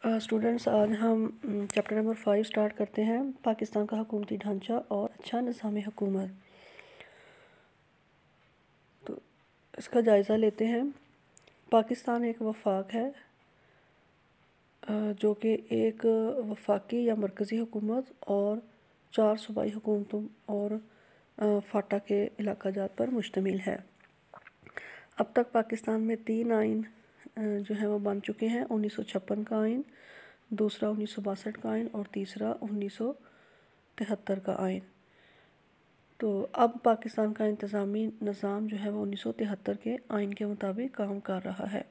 Students, آج ہم chapter number 5 start کرتے ہیں، پاکستان کا حکومتی ڈھانچہ اور اچھا نظام حکومت۔ تو اس کا جائزہ لیتے ہیں۔ پاکستان ایک وفاق ہے جو کہ ایک وفاقی یا مرکزی حکومت اور 4 صوبائی حکومتوں اور فاٹا کے علاقہ جات پر مشتمل ہے۔ اب تک پاکستان میں 3 آئین جو ہیں وہ بن چکے ہیں: 1956 کا آئین، دوسرا 1962 کا آئین اور تیسرا 1973 کا آئین۔ تو اب پاکستان کا انتظامی نظام جو ہے وہ 1973 کے آئین کے مطابق کام کر رہا ہے۔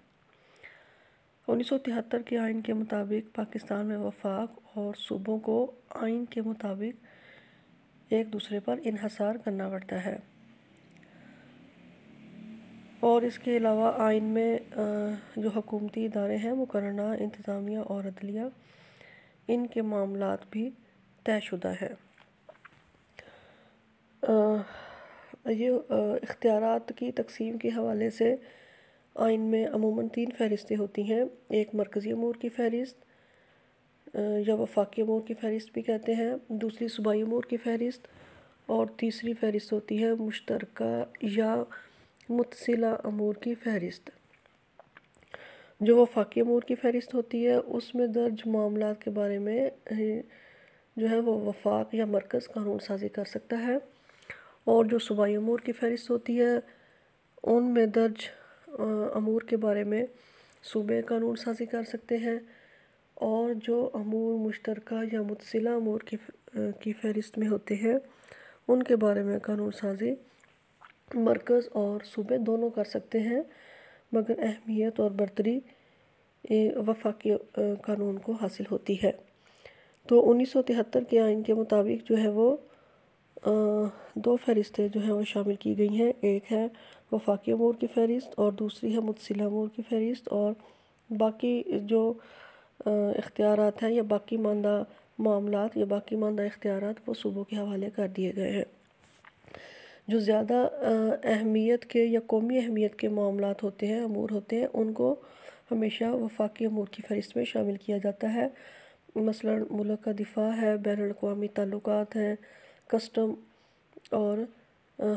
1973 کے آئین کے مطابق پاکستان میں وفاق اور صوبوں کو آئین کے مطابق ایک دوسرے پر انحصار کرنا پڑتا ہے، اور اس کے علاوہ آئین میں جو حکومتی ادارے ہیں، مقررہ، انتظامیہ اور عدلیہ، ان کے معاملات بھی طے شدہ ہیں۔ یہ اختیارات کی تقسیم کے حوالے سے آئین میں عموماً 3 فہرستیں ہوتی ہیں: ایک مرکزی امور کی فہرست یا وفاقی امور کی فہرست بھی کہتے ہیں، دوسری صوبائی امور کی فہرست، اور تیسری فہرست ہوتی ہے مشترکہ یا متصلہ امور کی فہرست۔ جو وفاقی امور کی فہرست ہوتی ہے اس میں درج معاملات کے بارے میں جو ہے وہ وفاق یا مرکز قانون سازی کر سکتا ہے، اور جو صوبائی امور کی فہرست ہوتی ہے ان میں درج امور کے بارے میں صوبے قانون سازی کر سکتے ہیں، اور جو امور مشترکہ یا متصلہ امور کی فہرست میں ہوتے ہیں ان کے بارے میں قانون سازی مرکز اور صوبے دونوں کر سکتے ہیں، مگر اہمیت اور برتری وفاقی قانون کو حاصل ہوتی ہے۔ تو 1973 کے آئین کے مطابق جو ہے وہ 2 فہرستیں جو ہیں وہ شامل کی گئی ہیں: ایک ہے وفاقی امور کی فہرست اور دوسری ہے متصلہ امور کی فہرست، اور باقی جو اختیارات ہیں یا باقی ماندہ معاملات یا باقی ماندہ اختیارات وہ صوبوں کے حوالے کر دیے گئے ہیں۔ جو زیادہ اہمیت کے یا قومی اہمیت کے معاملات ہوتے ہیں، امور ہوتے ہیں، ان کو ہمیشہ وفاقی امور کی فہرست میں شامل کیا جاتا ہے۔ مثلا ملک کا دفاع ہے، بین الاقوامی تعلقات ہیں، کسٹم اور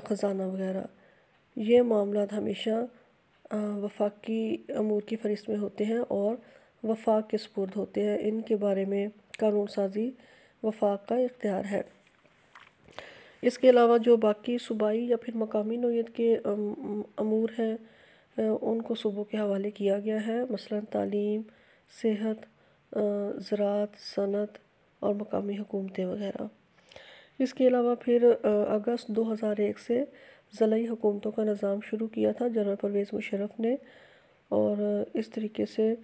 خزانہ وغیرہ۔ یہ معاملات ہمیشہ وفاقی امور کی فہرست میں ہوتے ہیں اور وفاق کے سپرد ہوتے ہیں۔ ان کے بارے میں قانون سازی وفاق کا اختیار ہے۔ اس کے علاوہ جو باقی صوبائی یا پھر مقامی نوعیت کے امور ہیں ان کو صوبوں کے حوالے کیا گیا ہے، مثلا تعلیم، صحت، زراعت، صنعت اور مقامی حکومتیں وغیرہ۔ اس کے علاوہ پھر اگست 2001 سے ضلعی حکومتوں کا نظام شروع کیا تھا جنرل پرویز مشرف نے، اور اس طریقے سے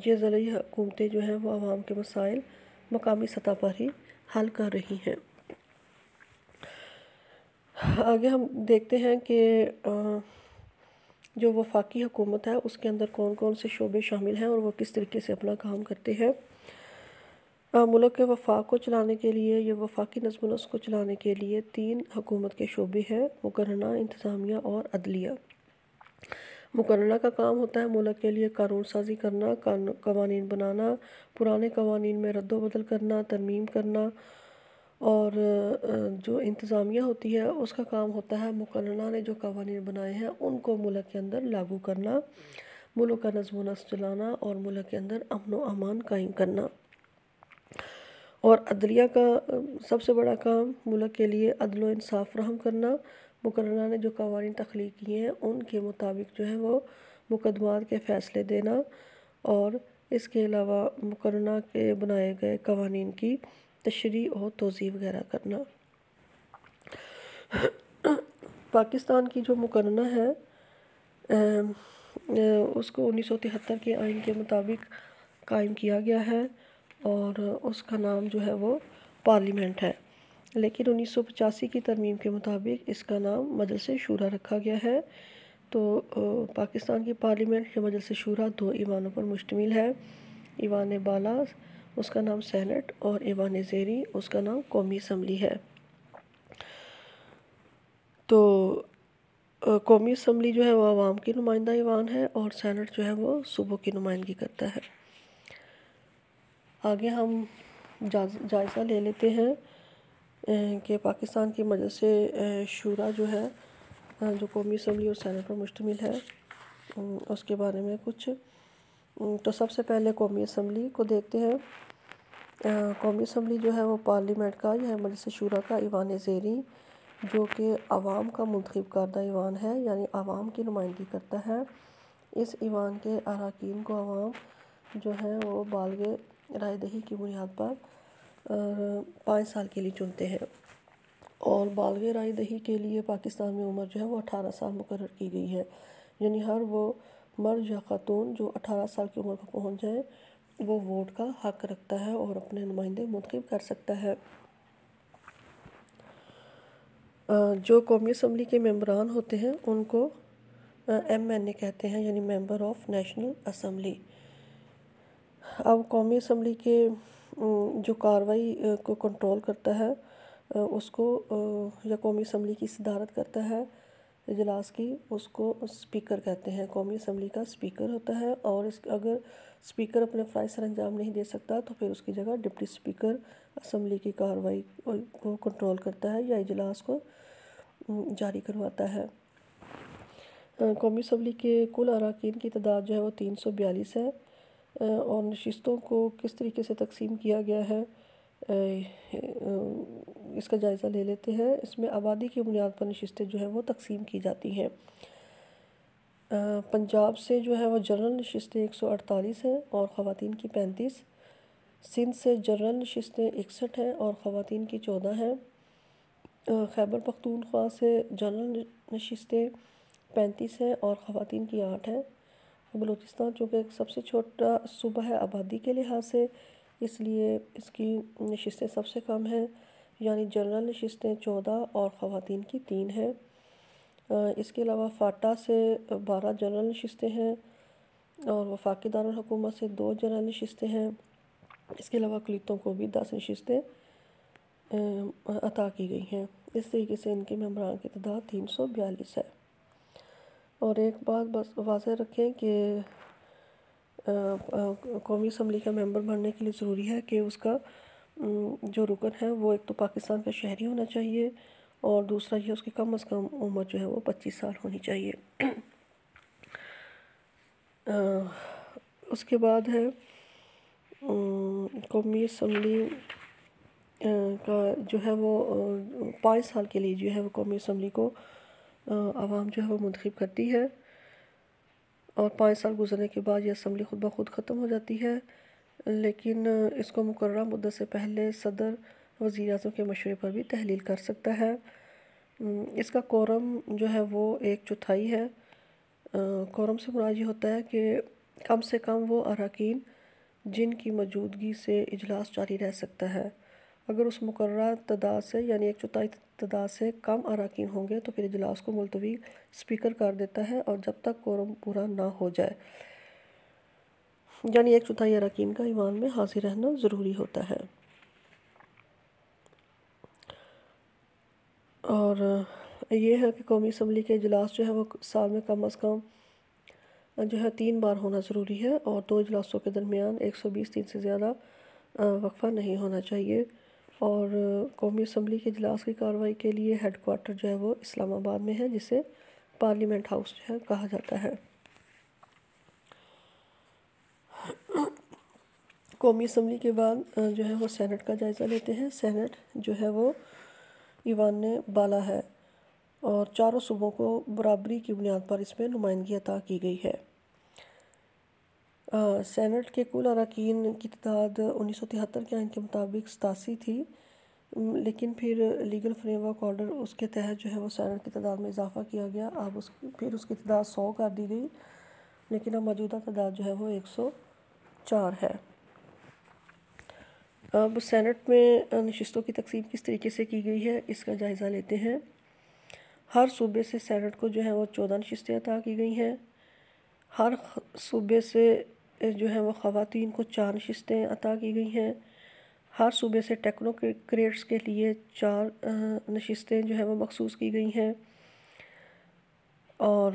یہ ضلعی حکومتیں جو ہیں وہ عوام کے مسائل مقامی سطح پر ہی حل کر رہی ہیں۔ آگے ہم دیکھتے ہیں کہ جو وفاقی حکومت ہے اس کے اندر کون کون سے شعبے شامل ہیں اور وہ کس طریقے سے اپنا کام کرتے ہیں۔ ملک کے وفاق کو چلانے کے لیے یا وفاقی نظم و نسق کو چلانے کے لیے 3 حکومت کے شعبے ہیں: مقررہ، انتظامیہ اور عدلیہ۔ مقررہ کا کام ہوتا ہے ملک کے لیے قانون سازی کرنا، قوانین بنانا، پرانے قوانین میں رد و بدل کرنا، ترمیم کرنا، اور جو انتظامیہ ہوتی ہے اس کا کام ہوتا ہے مقررہ نے جو قوانین بنائے ہیں ان کو ملک کے اندر لاگو کرنا، ملک کا نظم و نسق چلانا اور ملک کے اندر امن و امان قائم کرنا۔ اور عدلیہ کا سب سے بڑا کام ملک کے لیے عدل و انصاف فراہم کرنا، مقررہ نے جو قوانین تخلیق کیے ہیں ان کے مطابق جو ہے وہ مقدمات کے فیصلے دینا، اور اس کے علاوہ مقررہ کے بنائے گئے قوانین کی تشریح اور توضیح وغیرہ کرنا۔ پاکستان کی جو مقررہ ہے اس کو 1973 کے آئین کے مطابق قائم کیا گیا ہے، اور اس کا نام جو ہے وہ پارلیمنٹ ہے، لیکن 1985 کی ترمیم کے مطابق اس کا نام مجلس شورا رکھا گیا ہے۔ تو پاکستان کی پارلیمنٹ یا مجلس شورا 2 ایوانوں پر مشتمل ہے: ایوان بالا اس کا نام سینٹ اور ایوان زیریں اس کا نام قومی اسمبلی ہے۔ تو قومی اسمبلی جو ہے وہ عوام کی نمائندہ ایوان ہے، اور سینٹ جو ہے وہ صوبوں کی نمائندگی کرتا ہے۔ آگے ہم جائزہ لے لیتے ہیں کہ پاکستان کی مجلس شورا جو ہے جو قومی اسمبلی اور سینٹ پر مشتمل ہے اس کے بارے میں کچھ۔ تو سب سے پہلے قومی اسمبلی کو دیکھتے ہیں۔ قومی اسمبلی جو ہے وہ پارلیمنٹ کا یا مجلس شورا کا ایوان زیریں جو کہ عوام کا منتخب کردہ ایوان ہے، یعنی عوام کی نمائندگی کرتا ہے۔ اس ایوان کے اراکین کو عوام جو ہیں وہ بالغ رائے دہی کی بنیاد پر 5 سال کے لیے چنتے ہیں، اور بالغ رائے دہی کے لیے پاکستان میں عمر جو ہے وہ 18 سال مقرر کی گئی ہے، یعنی ہر وہ مرد یا خاتون جو 18 سال کی عمر پر پہنچ جائے وہ ووٹ کا حق رکھتا ہے اور اپنے نمائندے منتخب کر سکتا ہے۔ جو قومی اسمبلی کے ممبران ہوتے ہیں ان کو MNA کہتے ہیں، یعنی ممبر آف نیشنل اسمبلی۔ اب قومی اسمبلی کے جو کارروائی کو کنٹرول کرتا ہے اس کو یا قومی اسمبلی کی صدارت کرتا ہے اجلاس کی، اس کو اسپیکر کہتے ہیں۔ قومی اسمبلی کا اسپیکر ہوتا ہے، اور اگر اسپیکر اپنے فرائض سر انجام نہیں دے سکتا تو پھر اس کی جگہ ڈپٹی اسپیکر اسمبلی کی کارروائی کو کنٹرول کرتا ہے یا اجلاس کو جاری کرواتا ہے۔ قومی اسمبلی کے کل اراکین کی تعداد جو ہے وہ 342 ہے، اور نشستوں کو کس طریقے سے تقسیم کیا گیا ہے اس کا جائزہ لے لیتے ہیں۔ اس میں آبادی کی بنیاد پر نشستیں جو ہیں وہ تقسیم کی جاتی ہیں۔ پنجاب سے جو ہے وہ جنرل نشستیں 148 ہیں اور خواتین کی 35۔ سندھ سے جنرل نشستیں 61 ہیں اور خواتین کی 14 ہیں۔ خیبر پختونخوا سے جنرل نشستیں 35 ہیں اور خواتین کی 8 ہیں۔ بلوچستان چونکہ سب سے چھوٹا صوبہ ہے آبادی کے لحاظ سے، اس لیے اس کی نشستیں سب سے کم ہیں، یعنی جنرل نشستیں 14 اور خواتین کی 3 ہیں۔ اس کے علاوہ فاٹا سے 12 جنرل نشستیں ہیں اور وفاقی دارالحکومت سے 2 جنرل نشستیں ہیں۔ اس کے علاوہ اقلیتوں کو بھی 10 نشستیں عطا کی گئی ہیں۔ اس طریقے سے ان کے ممبران کی تعداد 342 ہے۔ اور ایک بات بس واضح رکھیں کہ قومی اسمبلی کا ممبر بننے کے لیے ضروری ہے کہ اس کا جو رکن ہے وہ ایک تو پاکستان کا شہری ہونا چاہیے، اور دوسرا یہ اس کی کم از کم عمر جو ہے وہ 25 سال ہونی چاہیے۔ اس کے بعد ہے قومی اسمبلی کا جو ہے وہ 5 سال کے لیے جو ہے وہ قومی اسمبلی کو عوام جو ہے وہ منتخب کرتی ہے، اور 5 سال گزرنے کے بعد یہ اسمبلی خود بخود ختم ہو جاتی ہے، لیکن اس کو مقررہ مدت سے پہلے صدر وزیر اعظم کے مشورے پر بھی تحلیل کر سکتا ہے۔ اس کا کورم جو ہے وہ 1/4 ہے۔ کورم سے مراد یہ ہوتا ہے کہ کم سے کم وہ اراکین جن کی موجودگی سے اجلاس جاری رہ سکتا ہے۔ اگر اس مقررہ تعداد سے یعنی 1/4 تعداد سے کم اراکین ہوں گے تو پھر اجلاس کو ملتوی اسپیکر کر دیتا ہے، اور جب تک کورم پورا نہ ہو جائے، یعنی 1/4 اراکین کا ایوان میں حاضر رہنا ضروری ہوتا ہے۔ اور یہ ہے کہ قومی اسمبلی کے اجلاس جو ہے وہ سال میں کم از کم جو ہے 3 بار ہونا ضروری ہے، اور 2 اجلاسوں کے درمیان 120 دن سے زیادہ وقفہ نہیں ہونا چاہیے۔ اور قومی اسمبلی کے اجلاس کی کارروائی کے لیے ہیڈ کوارٹر جو ہے وہ اسلام آباد میں ہے، جسے پارلیمنٹ ہاؤس جو ہے کہا جاتا ہے۔ قومی اسمبلی کے بعد جو ہے وہ سینٹ کا جائزہ لیتے ہیں۔ سینٹ جو ہے وہ ایوان بالا ہے، اور چاروں صوبوں کو برابری کی بنیاد پر اس میں نمائندگی عطا کی گئی ہے۔ سینٹ کے کل اراکین کی تعداد 1973 کے آئین کے مطابق 87 تھی، لیکن پھر لیگل فریم ورک آرڈر اس کے تحت جو ہے وہ سینٹ کی تعداد میں اضافہ کیا گیا۔ اب پھر اس کی تعداد 100 کر دی گئی، لیکن اب موجودہ تعداد جو ہے وہ 104 ہے۔ اب سینٹ میں نشستوں کی تقسیم کس طریقے سے کی گئی ہے اس کا جائزہ لیتے ہیں۔ ہر صوبے سے سینٹ کو جو ہے وہ 14 نشستیں عطا کی گئی ہیں۔ ہر صوبے سے جو ہے وہ خواتین کو 4 نشستیں عطا کی گئی ہیں۔ ہر صوبے سے ٹیکنوکریٹس کے لیے 4 نشستیں جو ہیں وہ مخصوص کی گئی ہیں، اور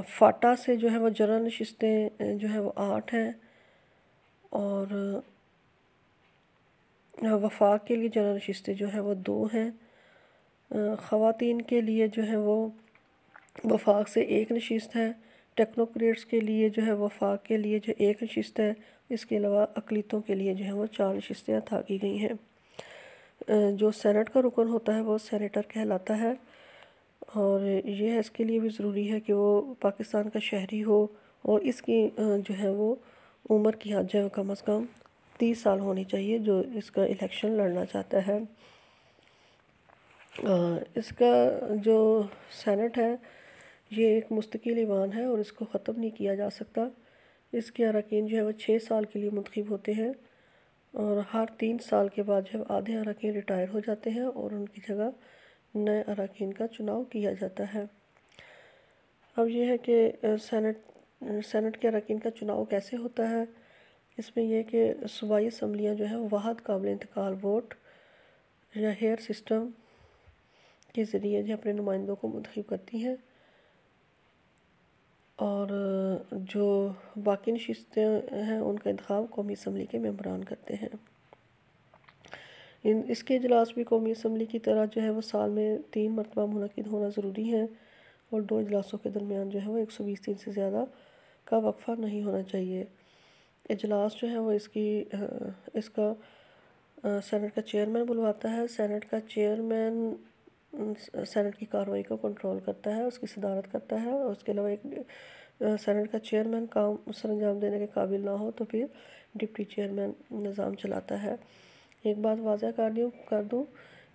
فاٹا سے جو ہے وہ جنرل نشستیں جو ہے وہ 8 ہیں، اور وفاق کے لیے جنرل نشستیں جو ہے وہ 2 ہیں۔ خواتین کے لیے جو ہے وہ وفاق سے 1 نشست ہے۔ ٹیکنوکریٹس کے لیے جو ہے وفاق کے لیے جو 1 نشست ہے، اس کے علاوہ اقلیتوں کے لیے جو ہے وہ 4 نشستیں عطا کی گئی ہیں۔ جو سینٹ کا رکن ہوتا ہے وہ سینیٹر کہلاتا ہے، اور یہ اس کے لیے بھی ضروری ہے کہ وہ پاکستان کا شہری ہو، اور اس کی جو ہے وہ عمر کی حد جو ہے کم از کم 30 سال ہونی چاہیے، جو اس کا الیکشن لڑنا چاہتا ہے۔ اس کا جو سینٹ ہے یہ ایک مستقل ایوان ہے، اور اس کو ختم نہیں کیا جا سکتا۔ اس کے اراکین جو ہے وہ 6 سال کے لیے منتخب ہوتے ہیں، اور ہر 3 سال کے بعد جو ہے آدھے اراکین ریٹائر ہو جاتے ہیں، اور ان کی جگہ نئے اراکین کا چناؤ کیا جاتا ہے۔ اب یہ ہے کہ سینٹ کے اراکین کا چناؤ کیسے ہوتا ہے۔ اس میں یہ کہ صوبائی اسمبلیاں جو ہیں واحد قابل انتقال ووٹ یا ہیئر سسٹم کے ذریعے جو اپنے نمائندوں کو منتخب کرتی ہیں، اور جو باقی نشستیں ہیں ان کا انتخاب قومی اسمبلی کے ممبران کرتے ہیں۔ اس کے اجلاس بھی قومی اسمبلی کی طرح جو ہے وہ سال میں 3 مرتبہ منعقد ہونا ضروری ہے، اور 2 اجلاسوں کے درمیان جو ہے وہ 120 دن سے زیادہ کا وقفہ نہیں ہونا چاہیے۔ اجلاس جو ہے وہ اس کا سینٹ کا چیئرمین بلواتا ہے۔ سینٹ کا چیئرمین سینٹ کی کارروائی کو کنٹرول کرتا ہے، اس کی صدارت کرتا ہے، اور اس کے علاوہ ایک سینٹ کا چیئرمین کام سر انجام دینے کے قابل نہ ہو تو پھر ڈپٹی چیئرمین نظام چلاتا ہے۔ ایک بات واضح کر دوں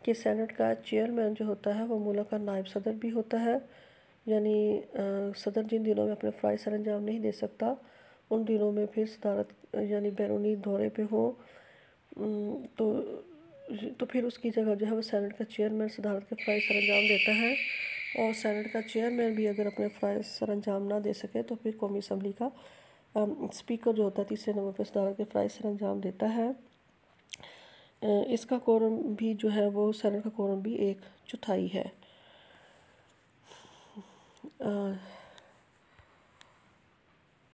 کہ سینٹ کا چیئرمین جو ہوتا ہے وہ ملک کا نائب صدر بھی ہوتا ہے، یعنی صدر جن دنوں میں اپنے فرائض سر انجام نہیں دے سکتا ان دنوں میں پھر صدارت یعنی بیرونی دورے پہ ہو تو پھر اس کی جگہ جو ہے وہ سینٹ کا چیئرمین صدارت کے فرائض سر انجام دیتا ہے، اور سینٹ کا چیئرمین بھی اگر اپنے فرائض سر انجام نہ دے سکے تو پھر قومی اسمبلی کا اسپیکر جو ہوتا ہے 3 نمبر پہ صدارت کے فرائض سر انجام دیتا ہے۔ اس کا کورم بھی جو ہے وہ سینٹ کا کورم بھی 1/4 ہے۔